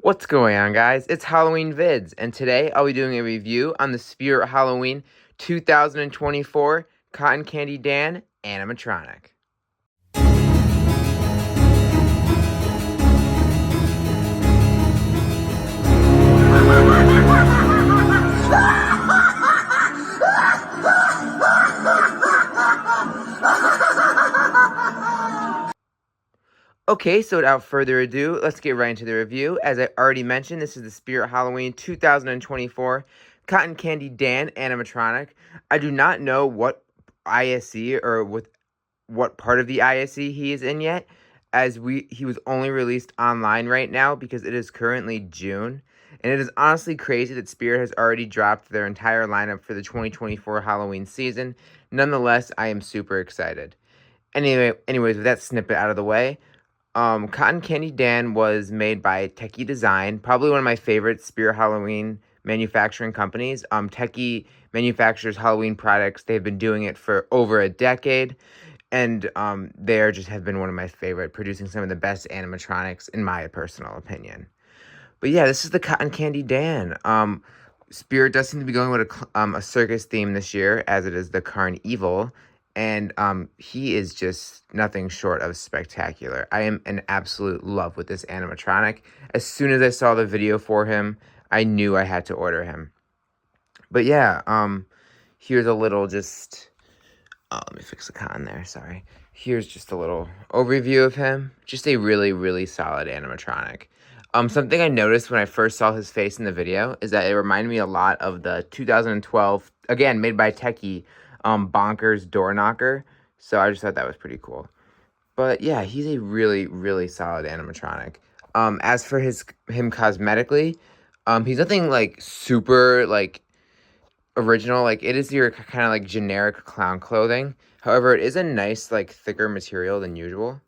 What's going on, guys? It's Halloween Vids, and today I'll be doing a review on the Spirit Halloween 2024 Cotton Candy Dan Animatronic. Okay, so without further ado, let's get right into the review. As I already mentioned, this is the Spirit Halloween 2024 Cotton Candy Dan Animatronic. I do not know what ISC or with what part of the ISC he is in yet, as he was only released online right now because it is currently June. And it is honestly crazy that Spirit has already dropped their entire lineup for the 2024 Halloween season. Nonetheless, I am super excited. Anyways, with that snippet out of the way, Cotton Candy Dan was made by Tekky Design, probably one of my favorite Spirit Halloween manufacturing companies. Tekky manufactures Halloween products. They've been doing it for over a decade, and they just have been one of my favorite, producing some of the best animatronics in my personal opinion. But yeah, this is the Cotton Candy Dan. Spirit does seem to be going with a circus theme this year, as it is the Carnival. And he is just nothing short of spectacular. I am in absolute love with this animatronic. As soon as I saw the video for him, I knew I had to order him. But yeah, here's a little just... let me fix the cotton there, sorry. Here's just a little overview of him. Just a really, really solid animatronic. Something I noticed when I first saw his face in the video is that it reminded me a lot of the 2012, again, made by Tekky, Bonkers Door Knocker. So I just thought that was pretty cool. But yeah, he's a really, really solid animatronic. As for him cosmetically, he's nothing like super like original. Like, it is your kind of like generic clown clothing. However, it is a nice like thicker material than usual.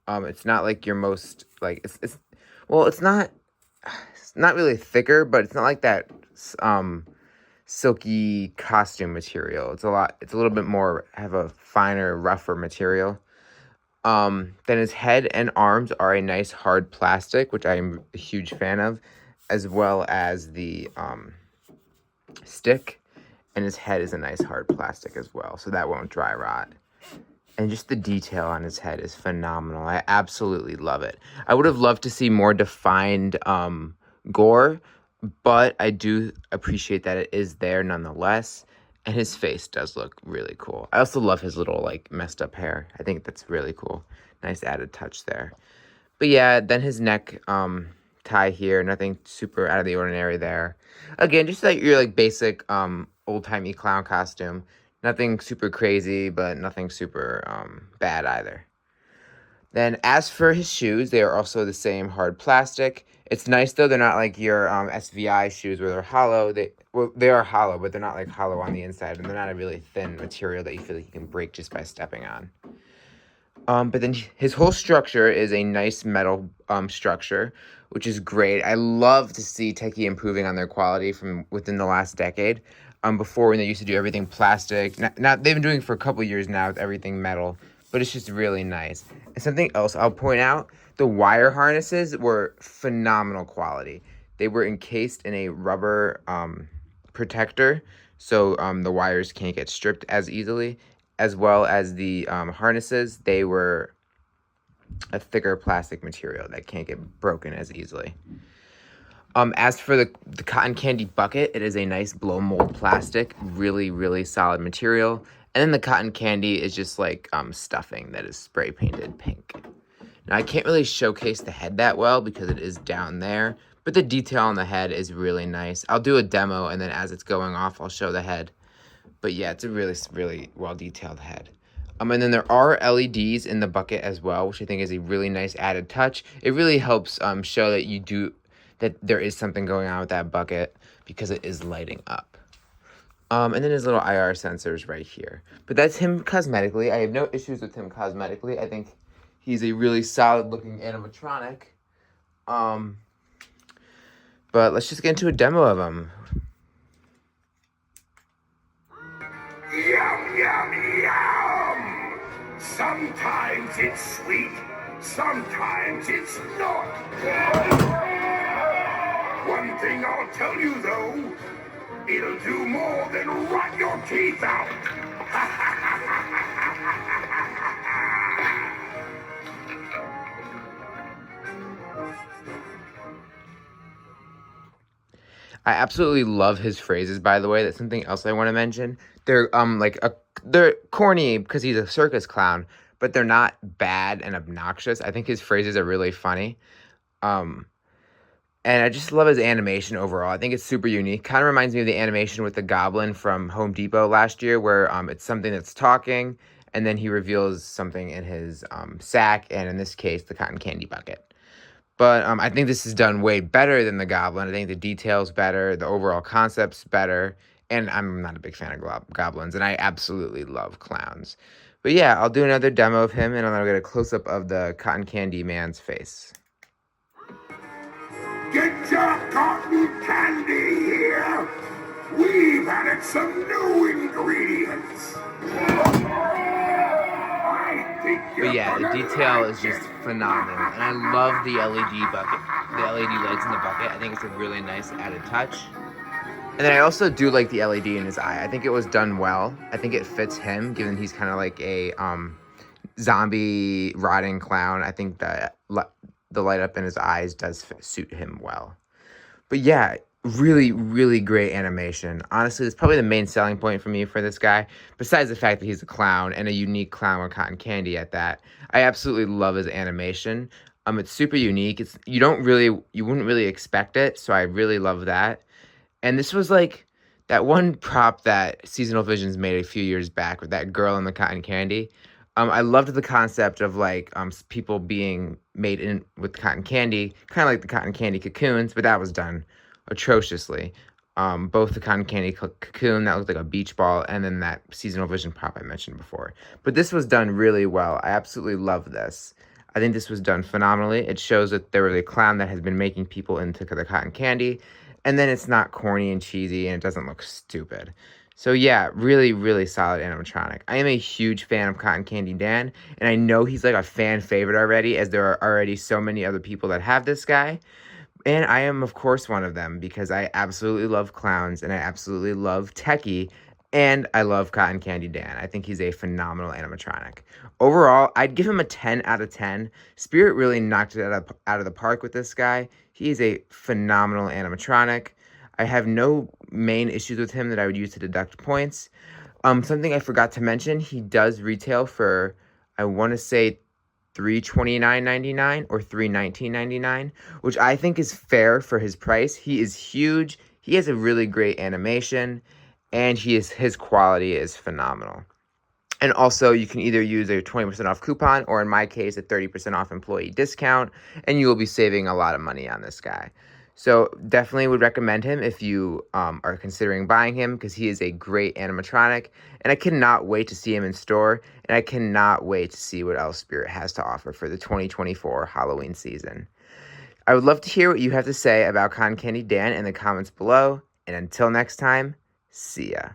It's not like your most like it's not really thicker, but it's not like that silky costume material. It's a little bit more, have a finer, rougher material. Then his head and arms are a nice hard plastic, which I'm a huge fan of, as well as the stick, and his head is a nice hard plastic as well, so that won't dry rot. And just the detail on his head is phenomenal. I absolutely love it. I would have loved to see more defined gore, but I do appreciate that it is there nonetheless. And his face does look really cool. I also love his little, like, messed up hair. I think that's really cool. Nice added touch there. But yeah, then his neck tie here. Nothing super out of the ordinary there. Again, just like your, like, basic old-timey clown costume. Nothing super crazy, but nothing super bad either. Then, as for his shoes, they are also the same hard plastic. It's nice, though. They're not like your SVI shoes where they're hollow. They are hollow, but they're not like hollow on the inside. And they're not a really thin material that you feel like you can break just by stepping on. But then his whole structure is a nice metal structure, which is great. I love to see Tekky improving on their quality from within the last decade. Before, when they used to do everything plastic. Now they've been doing it for a couple years now with everything metal, but it's just really nice. And something else I'll point out, the wire harnesses were phenomenal quality. They were encased in a rubber protector, so the wires can't get stripped as easily, as well as the harnesses. They were a thicker plastic material that can't get broken as easily. As for the cotton candy bucket, it is a nice blow mold plastic, really, really solid material. And then the cotton candy is just like stuffing that is spray painted pink. Now, I can't really showcase the head that well because it is down there, but the detail on the head is really nice. I'll do a demo, and then as it's going off, I'll show the head. But yeah, it's a really, really well-detailed head. And then there are LEDs in the bucket as well, which I think is a really nice added touch. It really helps show that there is something going on with that bucket because it is lighting up. And then his little IR sensors right here. But that's him cosmetically. I have no issues with him cosmetically. I think he's a really solid looking animatronic. But let's just get into a demo of him. Yum, yum, yum! Sometimes it's sweet, sometimes it's not. I'll tell you though, it'll do more than rot your teeth out. I absolutely love his phrases, by the way. That's something else I want to mention. They're they're corny because he's a circus clown, but they're not bad and obnoxious. I think his phrases are really funny. Um and I just love his animation overall. I think it's super unique. Kind of reminds me of the animation with the goblin from Home Depot last year, where it's something that's talking, and then he reveals something in his sack, and in this case, the cotton candy bucket. But I think this is done way better than the goblin. I think the detail's better, the overall concept's better, and I'm not a big fan of goblins, and I absolutely love clowns. But yeah, I'll do another demo of him, and I'll get a close-up of the cotton candy man's face. Get your cotton candy here. We've added some new ingredients. I think But yeah, the detail is just phenomenal, and I love the LED bucket, the LED lights in the bucket. I think it's a really nice added touch. And then I also do like the LED in his eye. I think it was done well. I think it fits him, given he's kind of like a zombie rotting clown. I think that the light up in his eyes does suit him well. But yeah, really, really great animation. Honestly, it's probably the main selling point for me for this guy, besides the fact that he's a clown and a unique clown with cotton candy at that. I absolutely love his animation. It's super unique. You wouldn't really expect it, so I really love that. And this was like that one prop that Seasonal Visions made a few years back with that girl and the cotton candy. I loved the concept of like people being made in with cotton candy, kind of like the cotton candy cocoons, but that was done atrociously. Both the cotton candy cocoon that looked like a beach ball, and then that Seasonal Vision prop I mentioned before. But this was done really well. I absolutely love this. I think this was done phenomenally. It shows that there was a clown that has been making people into the cotton candy, and then it's not corny and cheesy, and it doesn't look stupid. So yeah, really, really solid animatronic. I am a huge fan of Cotton Candy Dan, and I know he's like a fan favorite already, as there are already so many other people that have this guy. And I am, of course, one of them, because I absolutely love clowns, and I absolutely love Tekky, and I love Cotton Candy Dan. I think he's a phenomenal animatronic. Overall, I'd give him a 10 out of 10. Spirit really knocked it out of the park with this guy. He is a phenomenal animatronic. I have no main issues with him that I would use to deduct points. Something I forgot to mention, he does retail for, I want to say, $329.99 or $319.99, which I think is fair for his price. He is huge. He has a really great animation, and his quality is phenomenal. And also, you can either use a 20% off coupon, or in my case, a 30% off employee discount, and you will be saving a lot of money on this guy. So definitely would recommend him if you are considering buying him, because he is a great animatronic, and I cannot wait to see him in store, and I cannot wait to see what else Spirit has to offer for the 2024 Halloween season. I would love to hear what you have to say about Cotton Candy Dan in the comments below, and until next time, see ya.